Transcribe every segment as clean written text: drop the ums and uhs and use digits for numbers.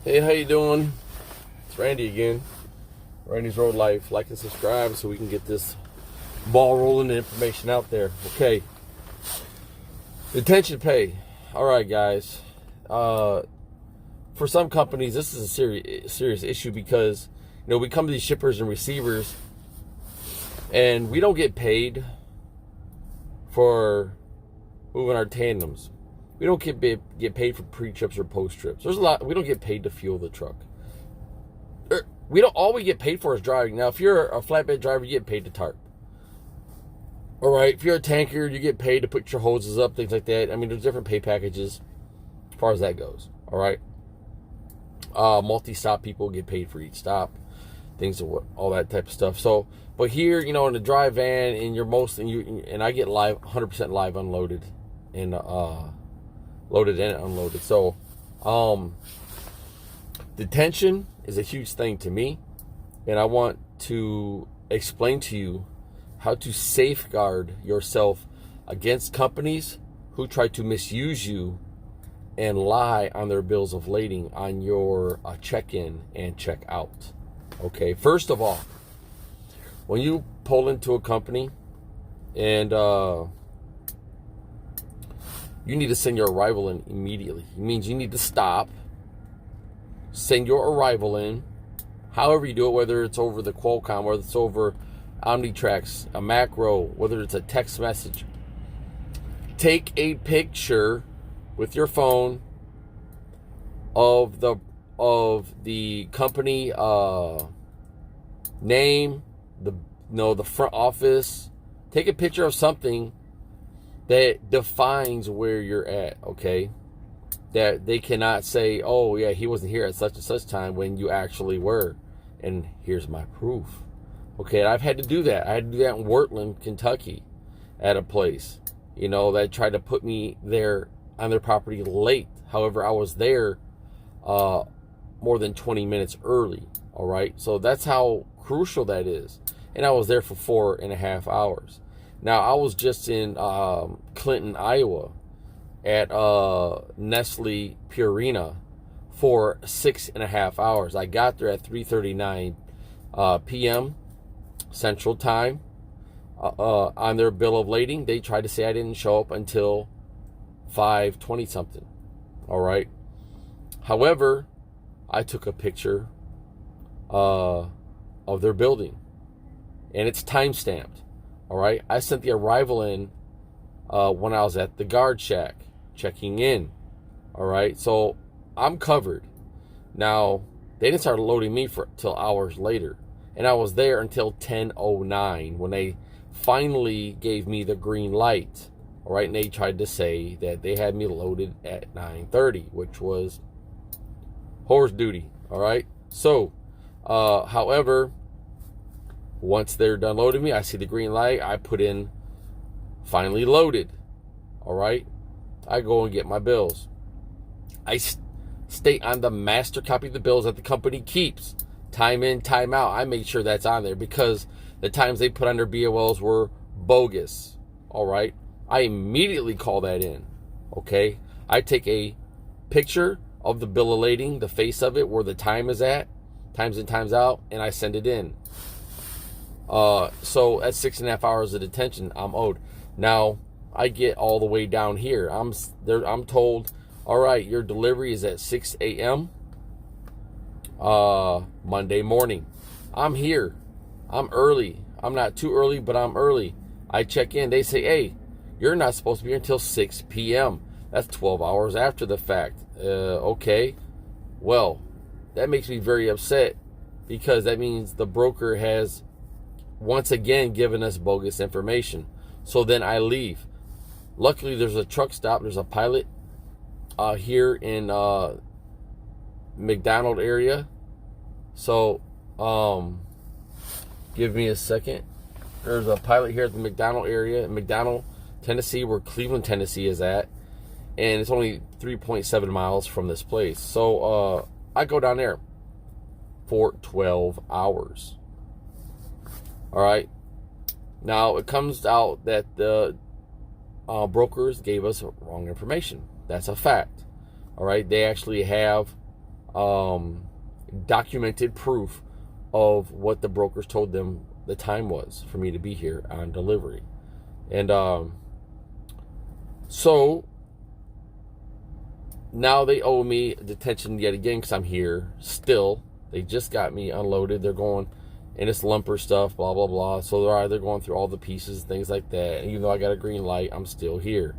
Hey, how you doing? It's Randy again. Randy's Road Life. Like and subscribe so we can get this ball rolling and information out there. Okay. Detention pay. All right, guys. For some companies, this is a serious issue because we come to these shippers and receivers, and we don't get paid for moving our tandems. We don't get paid for pre-trips or post-trips. There's a lot. We don't get paid to fuel the truck. All we get paid for is driving. Now, if you're a flatbed driver, you get paid to tarp. All right. If you're a tanker, you get paid to put your hoses up, things like that. I mean, there's different pay packages as far as that goes. All right. Multi-stop people get paid for each stop, all that type of stuff. So, but here, in the dry van, and I get 100% live unloaded, and loaded and unloaded. So, detention is a huge thing to me, and I want to explain to you how to safeguard yourself against companies who try to misuse you and lie on their bills of lading on your check-in and check-out. Okay, first of all, when you pull into a company and you need to send your arrival in immediately. It means you need to stop, send your arrival in, however you do it, whether it's over the Qualcomm, whether it's over Omnitrax, a macro, whether it's a text message. Take a picture with your phone of the company name, the front office. Take a picture of something that defines where you're at, okay? That they cannot say, oh, yeah, he wasn't here at such and such time when you actually were. And here's my proof. Okay, and I've had to do that. I had to do that in Wheatland, Kentucky at a place, that tried to put me there on their property late. However, I was there more than 20 minutes early, all right? So that's how crucial that is. And I was there for 4.5 hours. Now, I was just in Clinton, Iowa at Nestle Purina for 6.5 hours. I got there at 3:39 p.m. Central Time. On their bill of lading, they tried to say I didn't show up until 5:20 something. All right. However, I took a picture of their building, and it's time-stamped. All right, I sent the arrival in when I was at the guard shack checking in. All right, so I'm covered. Now, they didn't start loading me till hours later, and I was there until 10:09 when they finally gave me the green light. All right, and they tried to say that they had me loaded at 9:30, which was horse duty. All right, so however, once they're done loading me, I see the green light. I put in finally loaded. All right. I go and get my bills. I state on the master copy of the bills that the company keeps. Time in, time out. I make sure that's on there because the times they put on their BOLs were bogus. All right. I immediately call that in. Okay. I take a picture of the bill of lading, the face of it, where the time is at, times in, times out, and I send it in. So at 6.5 hours of detention, I'm owed. Now I get all the way down here. I'm told, all right, your delivery is at 6 a.m. Monday morning. I'm here. I'm early. I'm not too early, but I'm early. I check in. They say, hey, you're not supposed to be here until 6 p.m. That's 12 hours after the fact. Okay. Well, that makes me very upset because that means the broker has once again given us bogus information. So then I leave. Luckily, there's a truck stop. There's a pilot here in McDonald area. So give me a second. There's a pilot here at the McDonald area, McDonald, Tennessee, where Cleveland, Tennessee is at. And it's only 3.7 miles from this place. So I go down there for 12 hours. All right. Now, it comes out that the brokers gave us wrong information. That's a fact. All right. They actually have documented proof of what the brokers told them the time was for me to be here on delivery. And so now they owe me detention yet again because I'm here still. They just got me unloaded. They're going, and it's lumper stuff, blah, blah, blah. So they're going through all the pieces, things like that. And even though I got a green light, I'm still here.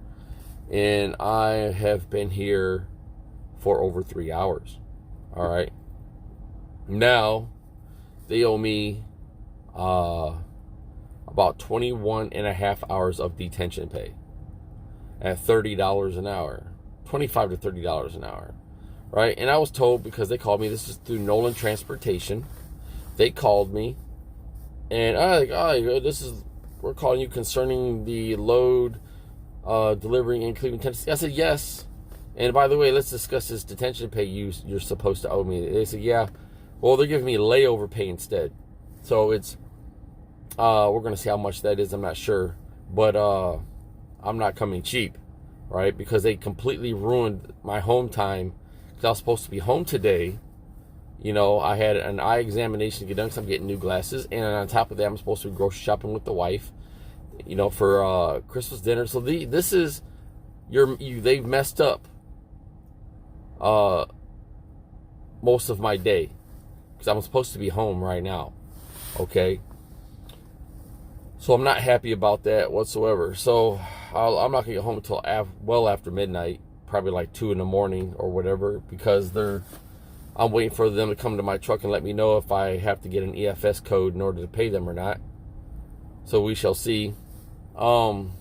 And I have been here for over 3 hours. All right. Now, they owe me about 21 and a half hours of detention pay at $30 an hour. $25 to $30 an hour. Right? And I was told, because they called me, this is through Nolan Transportation. They called me, and we're calling you concerning the load delivering in Cleveland, Tennessee. I said, yes. And by the way, let's discuss this detention pay you're supposed to owe me. They said, yeah. Well, they're giving me layover pay instead. So it's, we're going to see how much that is. I'm not sure. But I'm not coming cheap, right? Because they completely ruined my home time. Because I was supposed to be home today. You know, I had an eye examination to get done because I'm getting new glasses. And on top of that, I'm supposed to be grocery shopping with the wife, you know, for Christmas dinner. So this is, they've messed up most of my day. Because I'm supposed to be home right now. Okay? So I'm not happy about that whatsoever. So I'm not going to get home until well after midnight. Probably like 2 in the morning or whatever. Because I'm waiting for them to come to my truck and let me know if I have to get an EFS code in order to pay them or not. So we shall see. So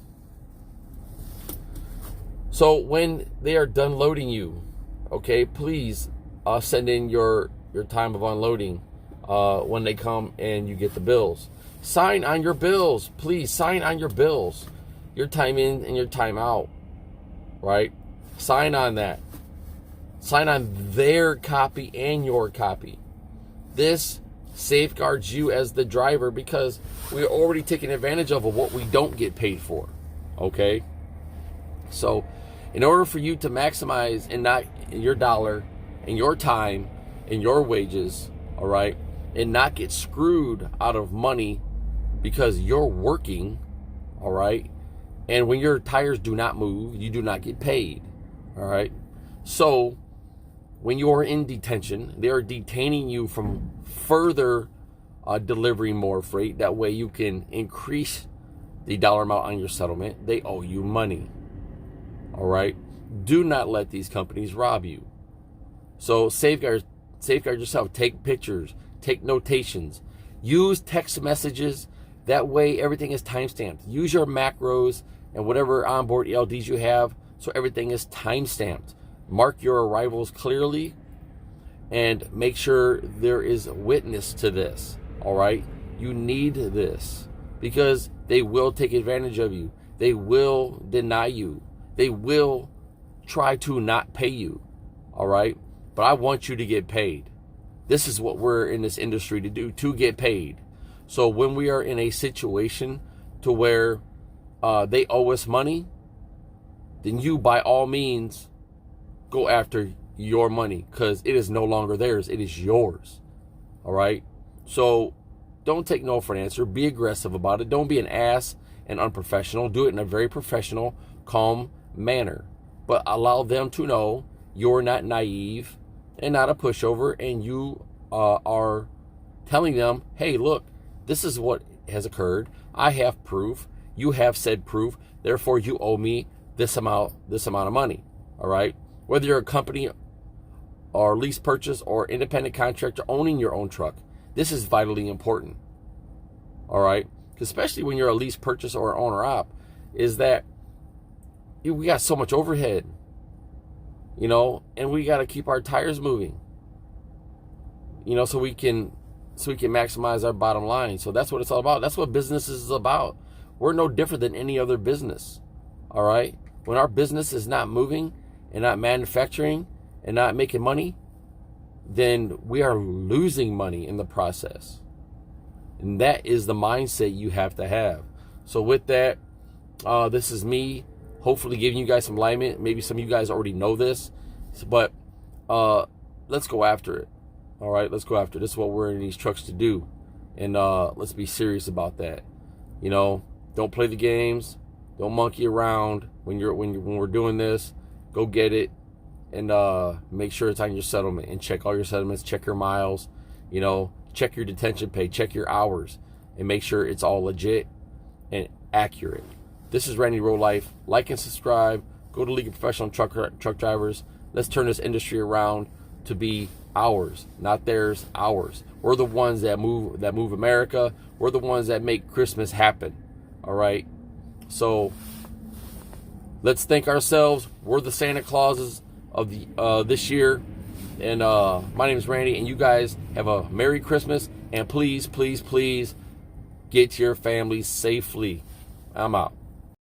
when they are done loading you, okay, please send in your time of unloading when they come and you get the bills. Sign on your bills. Please sign on your bills. Your time in and your time out. Right? Sign on that. Sign on their copy and your copy. This safeguards you as the driver because we're already taking advantage of what we don't get paid for. Okay? So, in order for you to maximize and not your dollar and your time and your wages, all right, and not get screwed out of money because you're working, all right, and when your tires do not move, you do not get paid, all right? So, when you are in detention, they are detaining you from further delivering more freight. That way you can increase the dollar amount on your settlement. They owe you money. All right? Do not let these companies rob you. So safeguard yourself. Take pictures. Take notations. Use text messages. That way everything is timestamped. Use your macros and whatever onboard ELDs you have so everything is timestamped. Mark your arrivals clearly and make sure there is witness to this. All right? You need this because they will take advantage of you. They will deny you. They will try to not pay you. All right? But I want you to get paid. This is what we're in this industry to do, to get paid. So when we are in a situation to where they owe us money, then you, by all means, go after your money because it is no longer theirs. It is yours. All right? So don't take no for an answer. Be aggressive about it. Don't be an ass and unprofessional. Do it in a very professional, calm manner. But allow them to know you're not naive and not a pushover, and you are telling them, hey, look, this is what has occurred. I have proof. You have said proof. Therefore, you owe me this amount of money. All right? Whether you're a company or lease purchase or independent contractor owning your own truck, this is vitally important. All right? Especially when you're a lease purchase or owner op, is that we got so much overhead, you know, and we got to keep our tires moving, you know, so we can maximize our bottom line. So that's what it's all about. That's what business is about. We're no different than any other business. All right? When our business is not moving and not manufacturing and not making money, then we are losing money in the process. And that is the mindset you have to have. So with that, this is me hopefully giving you guys some alignment. Maybe some of you guys already know this, but let's go after it. All right, let's go after it. This is what we're in these trucks to do. And let's be serious about that. You know, don't play the games. Don't monkey around when we're doing this. Go get it, and make sure it's on your settlement, and check all your settlements, check your miles, you know, check your detention pay, check your hours, and make sure it's all legit and accurate. This is Randy Road Life. Like and subscribe. Go to League of Professional Truck Drivers. Let's turn this industry around to be ours, not theirs, ours. We're the ones that move America. We're the ones that make Christmas happen. All right. So let's thank ourselves. We're the Santa Clauses of the this year. And my name is Randy, and you guys have a Merry Christmas. And please, please, please get to your families safely. I'm out.